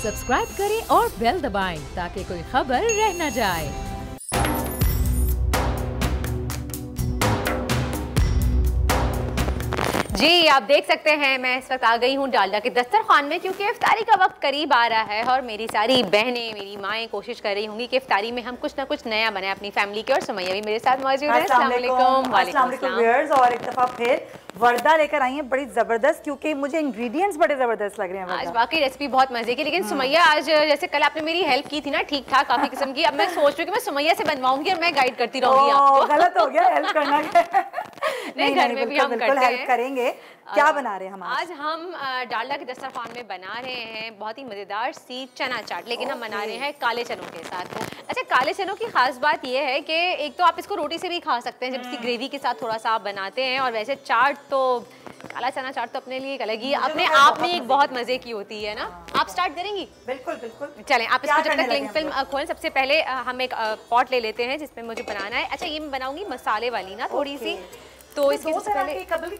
Subscribe करें और bell दबाएं ताकि कोई खबर रह न जाए। जी आप देख सकते हैं मैं इस वक्त आ गई हूँ डालडा के दस्तरखान में, क्योंकि इफ्तारी का वक्त करीब आ रहा है और मेरी सारी बहनें, मेरी माएँ कोशिश कर रही होंगी कि इफ्तारी में हम कुछ ना कुछ नया बनाए अपनी फैमिली के। और सुमैया भी मेरे साथ मौजूद है। अस्सलाम वालेकुम व्यूअर्स, और एक दफा फिर वर्दा लेकर आई है बड़ी जबरदस्त, क्योंकि मुझे इंग्रेडिएंट्स बड़े जबरदस्त लग रहे हैं। आज वाकई रेसिपी बहुत मजे की। लेकिन सुमैया आज जैसे कल आपने मेरी हेल्प की थी ना ठीक ठाक काफी किस्म की, अब मैं सोच रही हूँ कि मैं सुमैया से बनवाऊंगी और मैं गाइड करती रहूंगी आपको। गलत हो गया हेल्प करना। नहीं घर में भी हम हेल्प करेंगे। क्या बना रहे हैं हम आज? हम डालडा के दस्तरखान में बना रहे हैं बहुत ही मजेदार सी चना चाट, लेकिन हम बना रहे हैं काले चनों के साथ। अच्छा, काले चनों की खास बात यह है कि एक तो आप इसको रोटी से भी खा सकते हैं जब इसकी ग्रेवी के साथ थोड़ा सा आप बनाते हैं, और वैसे चाट तो काला चना चाट तो अपने लिए एक अलग ही अपने आप में एक बहुत मजे की होती है ना। आप स्टार्ट करेंगी? बिल्कुल बिल्कुल। चलें, आप इसको जब तक क्लिंग फिल्म खोलें, सबसे पहले हम एक पॉट ले लेते हैं जिसमें मुझे बनाना है। अच्छा, ये मैं बनाऊंगी मसाले वाली ना थोड़ी सी, तो इसके सबसे पहले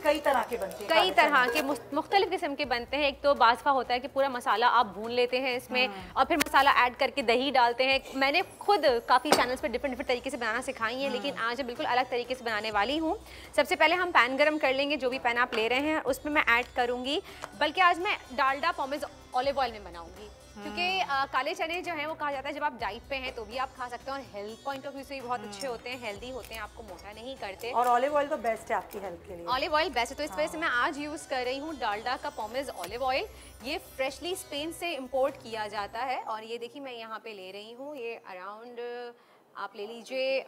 कई तरह के बनते हैं, कई तरह के मुख्तलिफ किस्म के बनते हैं। एक तो बाज़फा होता है कि पूरा मसाला आप भून लेते हैं इसमें और फिर मसाला ऐड करके दही डालते हैं। मैंने खुद काफ़ी चैनल्स पे डिफरेंट तरीके से बनाना सिखाई है, लेकिन आज बिल्कुल अलग तरीके से बनाने वाली हूँ। सबसे पहले हम पैन गरम कर लेंगे, जो भी पैन आप ले रहे हैं उसमें मैं ऐड करूँगी, बल्कि आज मैं डालडा पॉमेज़ ऑलिव ऑयल में बनाऊँगी, क्योंकि काले चने जो हैं वो कहा जाता है जब आप डाइट पे हैं तो भी आप खा सकते हैं, और हेल्थ पॉइंट ऑफ व्यू से भी बहुत अच्छे होते हैं, हेल्दी होते हैं, आपको मोटा नहीं करते। और ऑलिव ऑयल तो बेस्ट है आपकी हेल्थ के लिए। ऑलिव ऑयल बेस्ट है, तो इस वजह से मैं आज यूज़ कर रही हूँ डालडा का पॉमेज़ ऑलिव ऑयल। ये फ्रेशली स्पेन से इम्पोर्ट किया जाता है, और ये देखिए मैं यहाँ पे ले रही हूँ, ये अराउंड आप ले लीजिए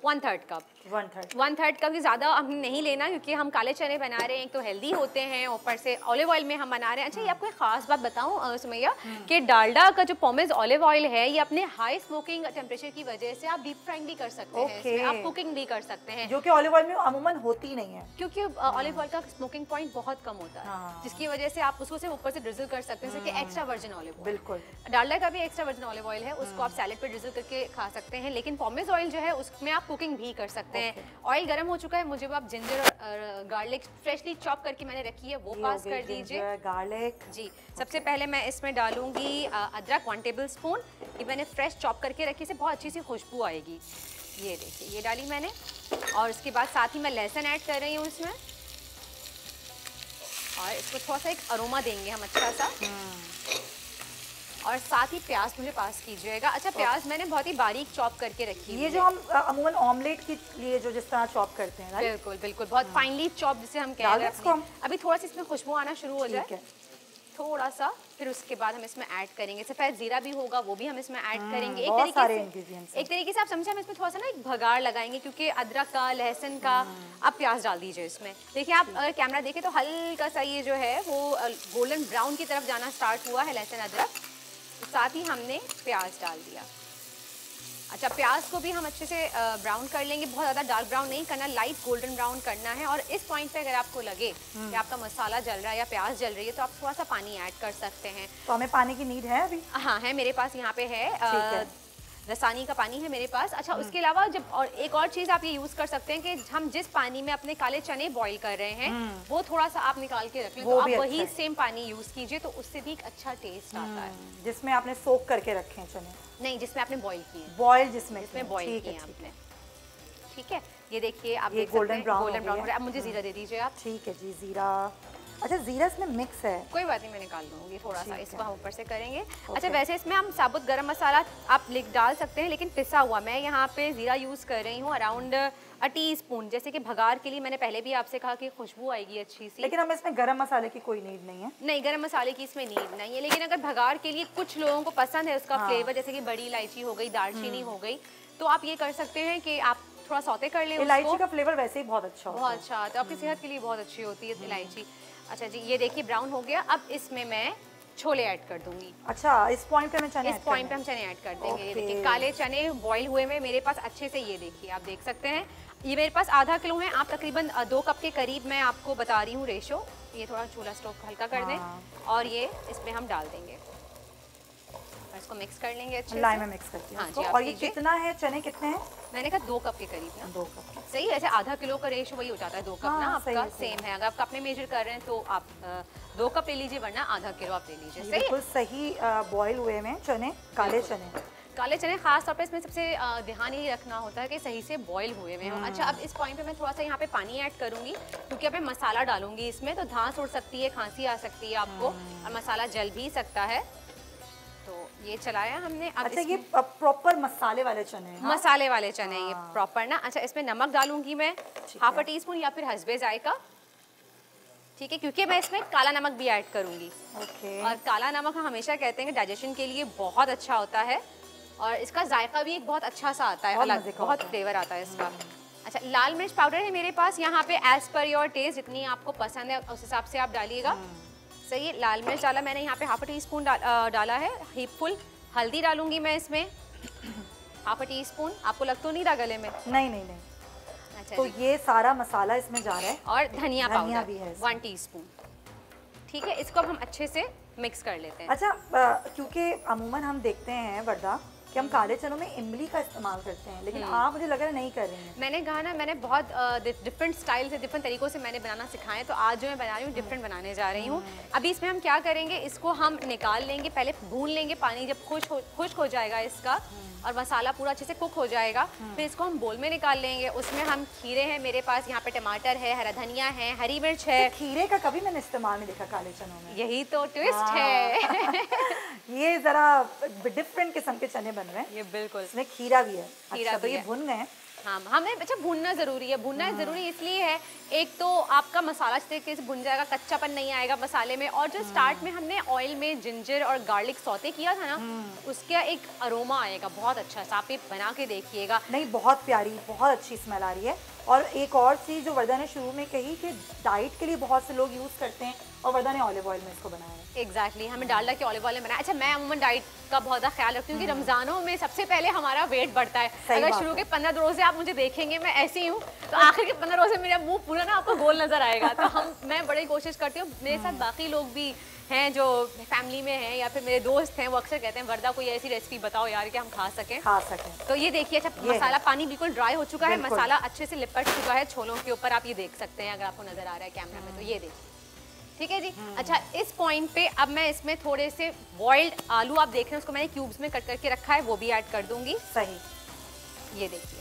1/3 कप। 1/3 कप, ज़्यादा हम नहीं लेना क्योंकि हम काले चने बना रहे हैं, एक तो हेल्दी होते हैं, ऊपर से ऑलिव ऑयल में हम बना रहे हैं। अच्छा, ये आपको एक खास बात बताऊं सुमैया कि डालडा का जो पॉमेज़ ऑलिव ऑयल है, ये अपने हाई स्मोकिंग टेम्परेचर की वजह से आप डीप फ्राइंग भी कर सकते हैं, इसमें आप कुकिंग भी कर सकते हैं, जो कि ऑलिव ऑयल में अमूमन होती नहीं है, क्योंकि ऑलिव ऑयल का स्मोकिंग पॉइंट बहुत कम होता है, जिसकी वजह से आप उसको सिर्फ ऊपर से ड्रिजल कर सकते हैं, जैसे कि एक्स्ट्रा वर्जिन ऑलिव ऑयल। बिल्कुल, डालडा का भी एक्स्ट्रा वर्जिन ऑलिव ऑयल है, उसको आप सैलेड पे ड्रिजल करके खा सकते हैं, लेकिन पॉमेज़ ऑयल जो है उसमें आप कुकिंग भी कर सकते हैं। ऑयल गर्म हो चुका है, मुझे आप जिंजर और गार्लिक फ्रेशली चॉप करके मैंने रखी है वो पास कर दीजिए। गार्लिक जी, सबसे पहले मैं इसमें डालूंगी अदरक 1 टेबल स्पून, ये मैंने फ्रेश चॉप करके रखी, से बहुत अच्छी सी खुशबू आएगी। ये देखिए, ये डाली मैंने, और इसके बाद साथ ही मैं लहसुन ऐड कर रही हूँ इसमें, और इसको थोड़ा सा एक अरोमा देंगे हम अच्छा सा, और साथ ही प्याज मुझे पास कीजिएगा। अच्छा, प्याज मैंने बहुत ही बारीक चॉप करके रखी है, ये जो हम अमूमन ऑमलेट के लिए जो जिस तरह चॉप करते हैं, बिल्कुल बिल्कुल बहुत फाइनली चॉप जिसे हम कह रहे हैं। अभी थोड़ा सा इसमें खुशबू आना शुरू हो जाए थोड़ा सा, फिर उसके बाद हम इसमें ऐड करेंगे सफ़ेद जीरा भी होगा, वो भी हम इसमें ऐड करेंगे। एक तरीके से आप समझे, हम इसमें थोड़ा सा ना एक भगाड़ लगाएंगे, क्योंकि अदरक का, लहसुन का, आप प्याज डाल दीजिए इसमें। देखिए, आप अगर कैमरा देखें तो हल्का सा ये जो है वो गोल्डन ब्राउन की तरफ जाना स्टार्ट हुआ है लहसुन अदरक, साथ ही हमने प्याज डाल दिया। अच्छा, प्याज को भी हम अच्छे से ब्राउन कर लेंगे, बहुत ज़्यादा डार्क ब्राउन नहीं करना, लाइट गोल्डन ब्राउन करना है। और इस पॉइंट पे अगर आपको लगे कि आपका मसाला जल रहा है या प्याज जल रही है, तो आप थोड़ा सा पानी ऐड कर सकते हैं। तो हमें पानी की नीड है अभी? हाँ है, मेरे पास यहाँ पे है रसानी का पानी है मेरे पास। अच्छा, उसके अलावा जब और एक और चीज़ आप ये यूज़ कर सकते हैं कि हम जिस पानी में अपने काले चने बॉईल कर रहे हैं वो थोड़ा सा आप निकाल के रख लें, तो आप वही सेम पानी यूज़ कीजिए, तो उससे भी एक अच्छा टेस्ट आता है। जिसमें आपने सोक करके रखे हैं चने? नहीं, जिसमें आपने बॉईल किए, बॉईल जिसमें बॉईल किए आपने। ठीक है, ये देखिए आप गोल्डन ब्राउन हो रहा है। अब मुझे जीरा दे दीजिए आप। ठीक है जी, जीरा। अच्छा, जीरा इसमें मिक्स है, कोई बात नहीं, मैं निकाल दूंगी थोड़ा सा, इसको हम ऊपर से करेंगे। अच्छा, वैसे इसमें हम साबुत गरम मसाला आप डाल सकते हैं, लेकिन पिसा हुआ मैं यहाँ पे जीरा यूज़ कर रही हूँ अराउंड 1 टीस्पून, जैसे कि भगार के लिए मैंने पहले भी आपसे कहा कि खुशबू आएगी अच्छी सी। लेकिन हमें इसमें गरम मसाले की कोई नीड नहीं है? नहीं, गरम मसाले की इसमें नीड नहीं है, लेकिन अगर भगार के लिए कुछ लोगों को पसंद है उसका फ्लेवर, जैसे कि बड़ी इलायची हो गई, दालचीनी हो गई, तो आप ये कर सकते हैं कि आप थोड़ा सौते कर लें। इलायची का फ्लेवर वैसे ही बहुत अच्छा होता है, बहुत अच्छा, तो आपकी सेहत के लिए बहुत अच्छी होती है इलायची। अच्छा जी, ये देखिए ब्राउन हो गया, अब इसमें मैं छोले ऐड कर दूंगी। अच्छा, इस पॉइंट पे मैं चने, इस पॉइंट पे हम चने ऐड कर देंगे। ये देखिए, काले चने बॉईल हुए में मेरे पास अच्छे से, ये देखिए आप देख सकते हैं, ये मेरे पास आधा किलो है, आप तकरीबन 2 कप के करीब मैं आपको बता रही हूँ रेशो। ये थोड़ा चूल्हा स्टोव हल्का कर दें, और ये इसमें हम डाल देंगे, और इसको मिक्स कर लेंगे अच्छे से। लाई में मिक्स करती हूँ। हाँ जी, और ये कितना है, चने कितने हैं? मैंने कहा 2 कप के करीब ना। 2 कप। सही है, ऐसे आधा किलो का रेशो वही हो जाता है 2 कप ना आपका, सेम है। अगर आप कप में मेजर कर रहे हैं तो आप 2 कप ले लीजिए, वरना आधा किलो आप ले लीजिए। सही है, बिल्कुल सही। बॉईल हुए में चने, काले चने। काले चने खास तौर पे इसमें सबसे ध्यान यही रखना होता है कि सही से बॉईल हुए में हो। अच्छा, अब इस पॉइंट पे मैं थोड़ा सा यहाँ पे पानी ऐड करूंगी, क्योंकि अब मैं मसाला डालूंगी इसमें, तो धांस उड़ सकती है, खांसी आ सकती है आपको, और मसाला जल भी सकता है। तो ये चलाया हमने। अब अच्छा, ये प्रॉपर मसाले वाले चने हैं? मसाले वाले चने ये प्रॉपर ना। अच्छा, इसमें नमक डालूंगी मैं ½ टीस्पून या फिर हस्बे जायका, ठीक है, क्योंकि मैं इसमें काला नमक भी ऐड करूंगी। और काला नमक हम हमेशा कहते हैं कि डाइजेशन के लिए बहुत अच्छा होता है, और इसका जायका भी एक बहुत अच्छा सा आता है, अलग बहुत फ्लेवर आता है इसका। अच्छा, लाल मिर्च पाउडर है मेरे पास यहाँ पे, एज पर योर टेस्ट, जितनी आपको पसंद है उस हिसाब से आप डालिएगा। सही है, लाल मिर्च डाला मैंने यहाँ पे ½ टीस्पून डाला है, हीप फुल। हल्दी डालूंगी मैं इसमें ½ टीस्पून। आपको लग तो नहीं रहा गले में? नहीं। अच्छा, तो ये सारा मसाला इसमें जा रहा है। और धनिया पाउडर भी है 1 टीस्पून। ठीक है, इसको अब हम अच्छे से मिक्स कर लेते हैं। अच्छा, क्योंकि अमूमन हम देखते हैं वर्दा कि हम काले चनों में इमली का इस्तेमाल करते हैं, लेकिन आप मुझे लग रहा है नहीं कर रही हैं। मैंने कहा ना, मैंने बहुत डिफरेंट स्टाइल से, डिफरेंट तरीकों से मैंने बनाना सिखाया, तो आज जो मैं बना रही हूँ डिफरेंट बनाने जा रही हूँ। अभी इसमें हम क्या करेंगे, इसको हम निकाल लेंगे, पहले भून लेंगे, पानी जब खुश्क हो जाएगा इसका और मसाला पूरा अच्छे से कुक हो जाएगा, फिर इसको हम बोल में निकाल लेंगे। उसमें हम खीरे हैं मेरे पास, यहाँ पे टमाटर है, हरा धनिया है, हरी मिर्च है। तो खीरे का कभी मैंने इस्तेमाल नहीं देखा काले चनों में। यही तो ट्विस्ट है। ये जरा डिफरेंट किस्म के चने बन रहे हैं। ये बिल्कुल, इसमें खीरा भी है। खीरा अच्छा, तो भी ये है। भुन गए। हाँ, हमें अच्छा भुनना ज़रूरी है। भुनना ज़रूरी इसलिए है, एक तो आपका मसाला अच्छे तरीके से भुन जाएगा, कच्चापन नहीं आएगा मसाले में, और जो स्टार्ट में हमने ऑयल में जिंजर और गार्लिक सौते किया था ना, उसका एक अरोमा आएगा बहुत अच्छा सा। आप ये बना के देखिएगा। नहीं, बहुत प्यारी, बहुत अच्छी स्मेल आ रही है। और एक और चीज़ जो वर्दा ने शुरू में कही कि डाइट के लिए बहुत से लोग यूज़ करते हैं, और वर्दा ने ऑलिव ऑयल में इसको बनाया है। एग्जैक्टली, हमें डालडा के ऑलिव ऑयल में बनाया। अच्छा, मैं अमूमन डाइट का बहुत ज़्यादा ख्याल रखती हूँ कि रमज़ानों में सबसे पहले हमारा वेट बढ़ता है। अगर शुरू के 15 रोज़े आप मुझे देखेंगे, मैं ऐसी ही हूँ, तो आखिर के 15 रोज़े मेरा मुंह पूरा ना आपको गोल नजर आएगा। तो मैं बड़ी कोशिश करती हूँ। मेरे साथ बाकी लोग भी हैं जो फैमिली में हैं या फिर मेरे दोस्त हैं, वो अक्सर कहते हैं वर्दा कोई ऐसी रेसिपी बताओ यार कि हम खा सकें। तो ये देखिए, अच्छा मसाला पानी बिल्कुल ड्राई हो चुका है, मसाला अच्छे से लिपट चुका है छोलों के ऊपर। आप ये देख सकते हैं अगर आपको नजर आ रहा है कैमरा में, तो ये देखिए, ठीक है जी। अच्छा, इस पॉइंट पे अब मैं इसमें थोड़े से बॉइल्ड आलू आप देख रहे हैं, उसको मैंने क्यूब्स में कट करके रखा है, वो भी ऐड कर दूंगी। सही, ये देखिए,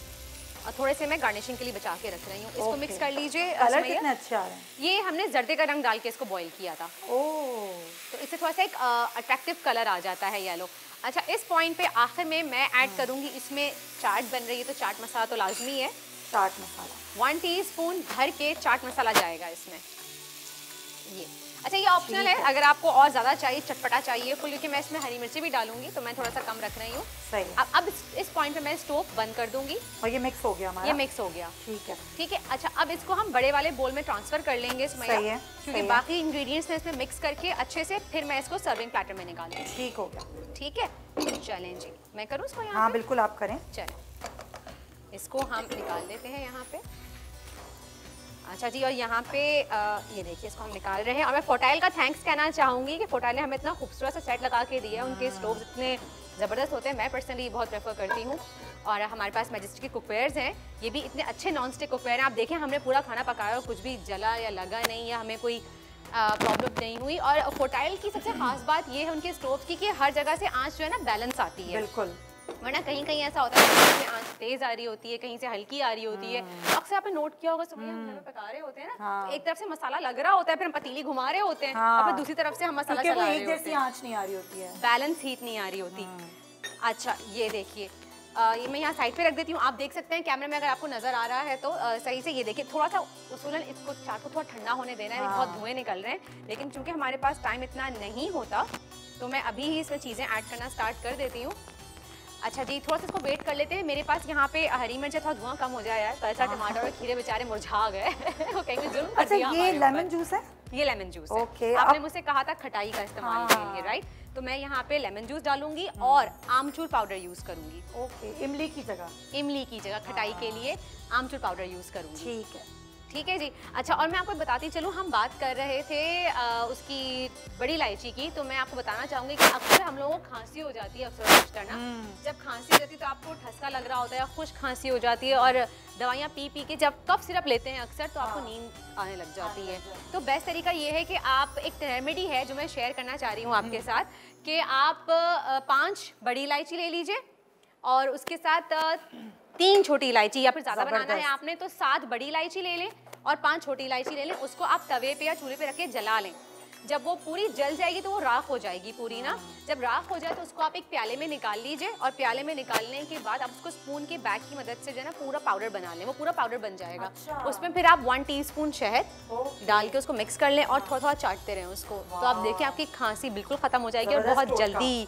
और थोड़े से मैं गार्निशिंग के लिए बचा के रख रही हूँ। इसको मिक्स कर लीजिए। कलर कितने अच्छे आ रहे हैं। ये हमने जर्दे का रंग डाल के इसको बॉईल किया था, तो इससे थोड़ा सा एक अट्रैक्टिव कलर आ जाता है येलो। अच्छा, इस पॉइंट पे आखिर में मैं ऐड करूंगी, इसमें चाट बन रही है तो चाट मसाला तो लाजमी है। चाट मसाला 1 टीस्पून भर के चाट मसाला जाएगा इसमें। ये अच्छा, ये ऑप्शनल है, अगर आपको और ज़्यादा चाहिए, चटपटा चाहिए फुल, क्योंकि मैं इसमें हरी मिर्ची भी डालूंगी, तो मैं थोड़ा सा कम रख रही हूँ। सही। अब इस पॉइंट पे मैं स्टोव बंद कर दूंगी। और ये मिक्स हो गया हमारा। ये मिक्स हो गया, ठीक है। ठीक है। अच्छा, अब इसको हम बड़े वाले बोल में ट्रांसफर कर लेंगे सुमैया, क्योंकि बाकी इंग्रेडिएंट्स में इसमें मिक्स करके अच्छे से फिर मैं इसको सर्विंग प्लेटर में निकाल दूँगी। ठीक हो गया, ठीक है। चलें जी, मैं करूँ इसको यहाँ? हाँ बिल्कुल, आप करें। चलें, इसको हम निकाल लेते हैं यहाँ पे। अच्छा जी, और यहाँ पे ये देखिए, इसको हम निकाल रहे हैं। और मैं फोटाइल का थैंक्स कहना चाहूँगी कि फोटाइल ने हमें इतना खूबसूरत सा सेट लगा के दिया है। उनके स्टोव्स इतने ज़बरदस्त होते हैं, मैं पर्सनली बहुत प्रेफर करती हूँ। और हमारे पास मैजेस्टिक के कुकवेयर्स हैं, ये भी इतने अच्छे नॉन स्टिक कुकवेयर हैं। आप देखें, हमने पूरा खाना पकाया और कुछ भी जला या लगा नहीं, या हमें कोई प्रॉब्लम नहीं हुई। और फोटाइल की सबसे खास बात ये है उनके स्टोव की कि हर जगह से आँच जो है ना बैलेंस आती है। बिल्कुल, वरना कहीं कहीं ऐसा होता है कहीं से आंच तेज आ रही होती है, कहीं से हल्की आ रही होती है। अक्सर आपने नोट किया होगा, सुबह हम घर में पका रहे होते हैं ना, तो एक तरफ से मसाला लग रहा होता है, फिर हम पतली घुमा रहे होते हैं, और फिर दूसरी तरफ से हम मसाला चला रहे होते हैं, एक जैसी आंच नहीं आ रही होती है, बैलेंस हीट नहीं आ रही होती। अच्छा, ये देखिए, ये मैं यहाँ साइड पे रख देती हूँ। आप देख सकते हैं कैमरे में, अगर आपको नजर आ रहा है तो सही से। ये देखिए, थोड़ा सा उसूलन इसको चाट को थोड़ा ठंडा होने देना है। बहुत धुएं निकल रहे हैं, लेकिन चूंकि हमारे पास टाइम इतना नहीं होता, तो मैं अभी ही इसमें चीज़ें ऐड करना स्टार्ट कर देती हूँ। अच्छा जी, थोड़ा सा इसको वेट कर लेते हैं। मेरे पास यहाँ पे हरी मिर्च थोड़ा धुआं कम हो जाए यार, पैसा टमाटर और खीरे बेचारे मुरझा गए। वो कहेंगे जुल्म कर दिया। अच्छा, ये लेमन जूस है? ये लेमन जूस है। ओके, आपने मुझसे कहा था खटाई का इस्तेमाल के लिए, राइट? तो मैं यहाँ पे लेमन जूस डालूंगी और आमचूर पाउडर यूज करूंगी। ओके, इमली की जगह? इमली की जगह खटाई के लिए आमचूर पाउडर यूज करूंगी। ठीक है। ठीक है जी। अच्छा, और मैं आपको बताती चलूँ, हम बात कर रहे थे उसकी बड़ी इलायची की, तो मैं आपको बताना चाहूँगी कि अक्सर हम लोगों को खांसी हो जाती है अक्सर ना, जब खांसी हो जाती है तो आपको ठसका लग रहा होता है, खुश्क खांसी हो जाती है, और दवाइयाँ पी पी के जब कफ सिरप लेते हैं अक्सर तो आपको नींद आने लग जाती है। तो बेस्ट तरीका ये है कि आप, एक रेमेडी है जो मैं शेयर करना चाह रही हूँ आपके साथ, कि आप 5 बड़ी इलायची ले लीजिए और उसके साथ 3 छोटी इलायची, या फिर ज़्यादा बनाना है आपने तो 7 बड़ी इलायची ले लें और 5 छोटी इलायची ले लें। उसको आप तवे पे या चूल्हे पे रख के जला लें। जब वो पूरी जल जाएगी तो वो राख हो जाएगी पूरी ना। जब राख हो जाए तो उसको आप एक प्याले में निकाल लीजिए, और प्याले में निकालने के बाद आप उसको स्पून के बैग की मदद से जो है ना पूरा पाउडर बना लें। वो पूरा पाउडर बन जाएगा। अच्छा। उसमें फिर आप 1 टीस्पून शहद डाल के उसको मिक्स कर लें और थोड़ा थोड़ा चाटते रहें उसको। तो आप देखें आपकी खांसी बिल्कुल ख़त्म हो जाएगी और बहुत जल्दी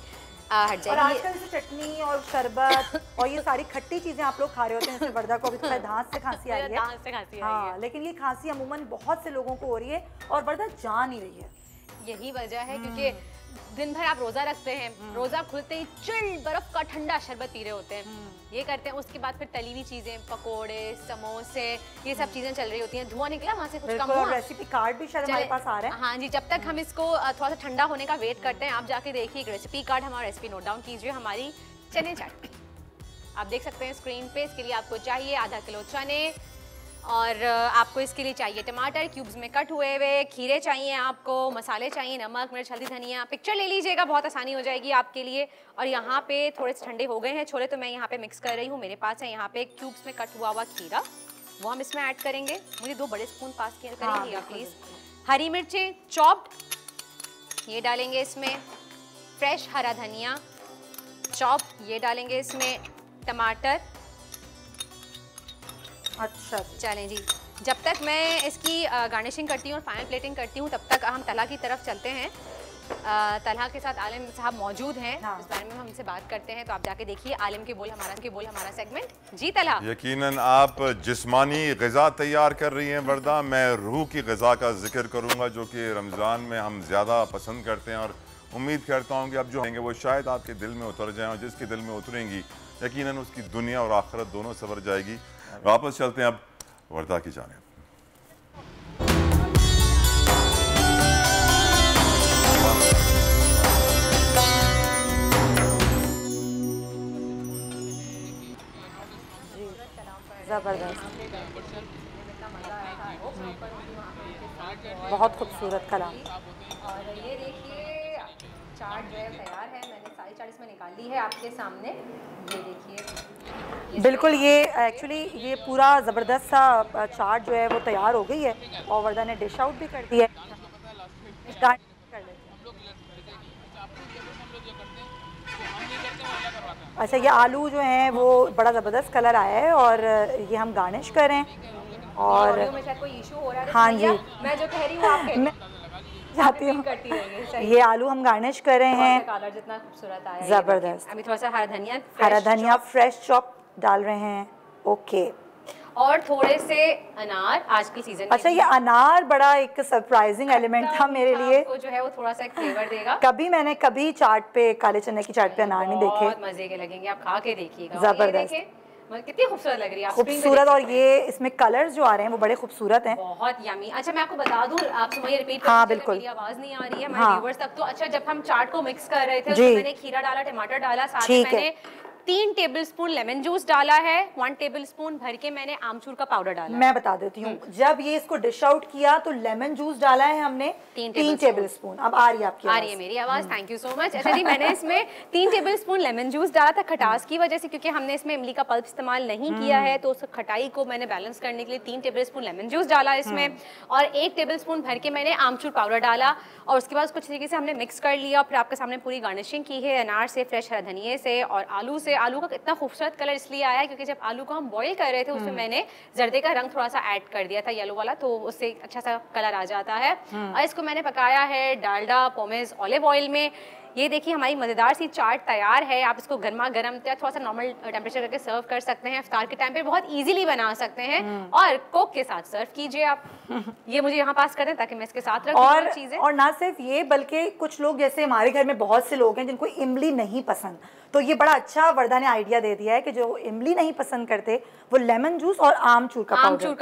हट जाएगी। और आजकल जैसे चटनी और शरबत और ये सारी खट्टी चीजें आप लोग खा रहे होते हैं, जैसे वर्दा को अभी थोड़ा धांस से खांसी आई है। धांस से खांसी आई है। लेकिन ये खांसी अमूमन बहुत से लोगों को हो रही है और वर्दा जा नहीं रही है। यही वजह है क्योंकि दिन भर आप रोजा रखते हैं, रोजा खुलते ही चिल्ड बर्फ का ठंडा शरबत पी रहे होते हैं, ये करते हैं। उसके बाद फिर तली हुई चीजें, पकोड़े, समोसे, ये सब चीजें चल रही होती हैं। धुआं निकला वहाँ से कुछ कम हुआ। रेसिपी कार्ड भी शायद हमारे पास आ रहा है। हाँ जी, जब तक हम इसको थोड़ा सा ठंडा होने का वेट करते हैं, आप जाके देखिए रेसिपी कार्ड, हमारा रेसिपी नोट डाउन कीजिए। हमारी चने चाट आप देख सकते हैं स्क्रीन पे। इसके लिए आपको चाहिए आधा किलो चने, और आपको इसके लिए चाहिए टमाटर क्यूब्स में कट हुए हुए, खीरे चाहिए आपको, मसाले चाहिए, नमक, मिर्च, हल्दी, धनिया। पिक्चर ले लीजिएगा, बहुत आसानी हो जाएगी आपके लिए। और यहाँ पे थोड़े से ठंडे हो गए हैं छोले, तो मैं यहाँ पे मिक्स कर रही हूँ। मेरे पास है यहाँ पे क्यूब्स में कट हुआ हुआ खीरा, वो हम इसमें ऐड करेंगे। मुझे 2 बड़े स्पून पास किया करेंगे आप प्लीज़। हरी मिर्चें चॉप्ड ये डालेंगे इसमें, फ्रेश हरा धनिया चॉप ये डालेंगे इसमें, टमाटर। अच्छा, चलें जी। जब तक मैं इसकी गार्निशिंग करती हूँ और फाइनल प्लेटिंग करती हूँ, तब तक हम तलहा की तरफ चलते हैं। तलहा के साथ आलिम साहब मौजूद हैं। इस बारे में हम हमसे बात करते हैं, तो आप जाके देखिए आलिम के बोल हमारा सेगमेंट। जी तलहा। यकीनन आप जिस्मानी ग़िज़ा तैयार कर रही हैं वर्दा। मैं रूह की ग़िज़ा का जिक्र करूँगा जो कि रमज़ान में हम ज़्यादा पसंद करते हैं, और उम्मीद करता हूँ कि अब जो होंगे वो शायद आपके दिल में उतर जाएँ, और जिसके दिल में उतरेंगी यकीनन उसकी दुनिया और आखिरत दोनों संवर जाएगी। वापस चलते हैं अब वर्दा की जानिब। जबरदस्त, बहुत खूबसूरत कलाम। और ये देखिए चाट जो है तैयार है, मैंने 40 में निकाल ली है आपके सामने। ये देखिए बिल्कुल, ये एक्चुअली ये पूरा ज़बरदस्त सा चाट जो है वो तैयार हो गई है, और वर्दा ने डिश आउट भी कर दी है। अच्छा, ये आलू जो हैं वो बड़ा ज़बरदस्त कलर आया है, और ये हम गार्निश करें। और में शायद कोई इशू हो रहा है। हाँ जी, मैं जो कह रही हूँ आप जाती हूँ। ये आलू हम गार्निश कर रहे हैं, कलर जितना खूबसूरत आया। ज़बरदस्त। अभी थोड़ा सा हरा धनिया फ्रेश चॉप डाल रहे हैं। ओके, और थोड़े से अनार आज की सीजन। अच्छा, ये अनार बड़ा एक सरप्राइजिंग एलिमेंट था मेरे लिए, जो है वो थोड़ा सा एक फ्लेवर देगा। कभी चाट पे, काले चने की चाट पे अनार नहीं देखे। बहुत मजे के लगेंगे, आप खा के देखिएगा। जबरदस्त, कितनी खूबसूरत लग रही है, खूबसूरत। और ये इसमें कलर्स जो आ रहे हैं वो बड़े खूबसूरत हैं, बहुत यमी। अच्छा, मैं आपको बता दूं, आप सुनिए रिपीट। हाँ बिल्कुल, मेरी आवाज नहीं आ रही है हमारे व्यूअर्स तक। तो अच्छा, जब हम चाट को मिक्स कर रहे थे उसमें मैंने खीरा डाला, टमाटर डाला, साथ में मैंने 3 टेबलस्पून लेमन जूस डाला है, 1 टेबलस्पून भर के मैंने आमचूर का पाउडर डाला। मैं बता देती हूँ, जब ये इसको डिश आउट किया तो लेमन जूस डाला है हमने 3 टेबलस्पून। अब आ रही है आपकी आवाज? आ रही है मेरी आवाज, थैंक यू सो मच। अच्छा जी, मैंने इसमें 3 टेबलस्पून लेमन जूस डाला था खटास की वजह से, क्योंकि हमने इसमें इमली का पल्प इस्तेमाल नहीं किया है, तो उस खटाई को मैंने बैलेंस करने के लिए 3 टेबलस्पून लेमन जूस डाला इसमें, और 1 टेबलस्पून भर के मैंने आमचूर पाउडर डाला, और उसके बाद कुछ तरीके से हमने मिक्स कर लिया। फिर आपके सामने पूरी गार्निशिंग की है अनार से, फ्रेश हरा धनिया से और आलू से। आलू का इतना खूबसूरत कलर इसलिए आया क्योंकि जब आलू को हम बॉईल कर रहे थे उसमें मैंने जर्दे का रंग थोड़ा सा ऐड कर दिया था, येलो वाला, तो उससे अच्छा सा कलर आ जाता है। और इसको मैंने पकाया है डालडा पोमेस ऑलिव ऑयल में। ये देखिए हमारी मज़ेदार सी चाट तैयार है। आप इसको गर्मा गर्म या थोड़ा सा नॉर्मल टेम्परेचर करके सर्व कर सकते हैं। इफ्तार के टाइम पे बहुत इजीली बना सकते हैं और कोक के साथ सर्व कीजिए आप। ये मुझे यहाँ पास कर दें ताकि मैं इसके साथ रखूं चीजें। और ना सिर्फ ये बल्कि कुछ लोग, जैसे हमारे घर में बहुत से लोग हैं जिनको इमली नहीं पसंद, तो ये बड़ा अच्छा वर्दा ने आइडिया दे दिया है कि जो इमली नहीं पसंद करते वो लेमन जूस और आमचूर का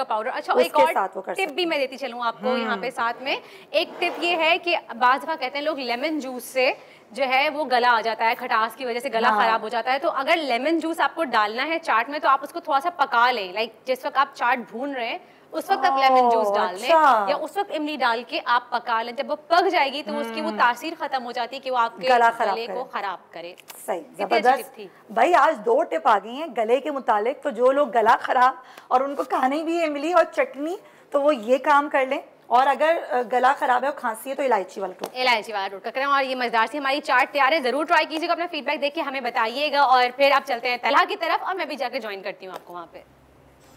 पाउडर। अच्छा, एक और टिप भी मैं देती चलूँ आपको यहाँ पे साथ में। एक टिप ये है कि बाज़ दफ़ा कहते हैं लोग लेमन जूस से जो है वो गला आ जाता है, खटास की वजह से गला खराब हो जाता है। तो अगर लेमन जूस आपको डालना है चाट में तो आप उसको थोड़ा सा पका लें। लाइक जिस वक्त आप चाट भून रहे हैं उस वक्त आप लेमन जूस डाल लें या उस वक्त इमली डाल के आप पका लें। जब वो पक जाएगी तो उसकी वो तासीर खत्म हो जाती है कि वो आपके गले को खराब करे। सही, जबरदस्त भाई। आज 2 टिप आ गई हैं गले के मुतालिक। तो जो लोग गला खराब और उनको खाने भी इमली और चटनी, तो वो ये काम कर लें। और अगर गला खराब है और खांसी है तो इलायची वाला टोटका करें। और ये मजेदार सी हमारी चाट तैयार है। जरूर ट्राई कीजिएगा, अपना फीडबैक देख के हमें बताइएगा। और फिर आप चलते हैं तलहा की तरफ और मैं भी जाके ज्वाइन करती हूँ आपको वहाँ पे।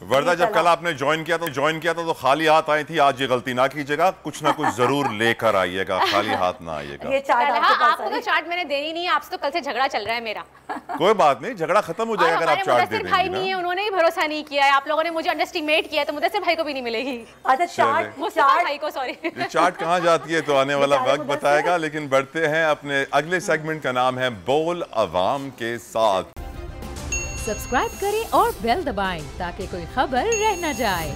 वर्दा, जब कल आपने ज्वाइन किया तो खाली हाथ आई थी। आज ये गलती ना कीजिएगा, कुछ ना कुछ जरूर लेकर आइएगा, खाली हाथ ना आइएगा। ये चाट आपको तो चाट मैंने देनी नहीं है, आपसे तो कल से झगड़ा चल रहा है मेरा। कोई बात नहीं, झगड़ा खत्म हो जाएगा अगर आप चाट दे देंगे। भाई नहीं है, उन्होंने ही भरोसा नहीं किया है। आप लोगों ने मुझे अंडरएस्टिमेट किया तो मुदस्सिर भाई को भी नहीं मिलेगी। अच्छा, चाट भाई को सॉरी। ये चाट कहाँ जाती है तो आने वाला वक्त बताएगा। लेकिन बढ़ते हैं अपने अगले सेगमेंट का नाम है बोल अवाम के साथ। सब्सक्राइब करें और बेल दबाएं ताकि कोई खबर रह न जाए।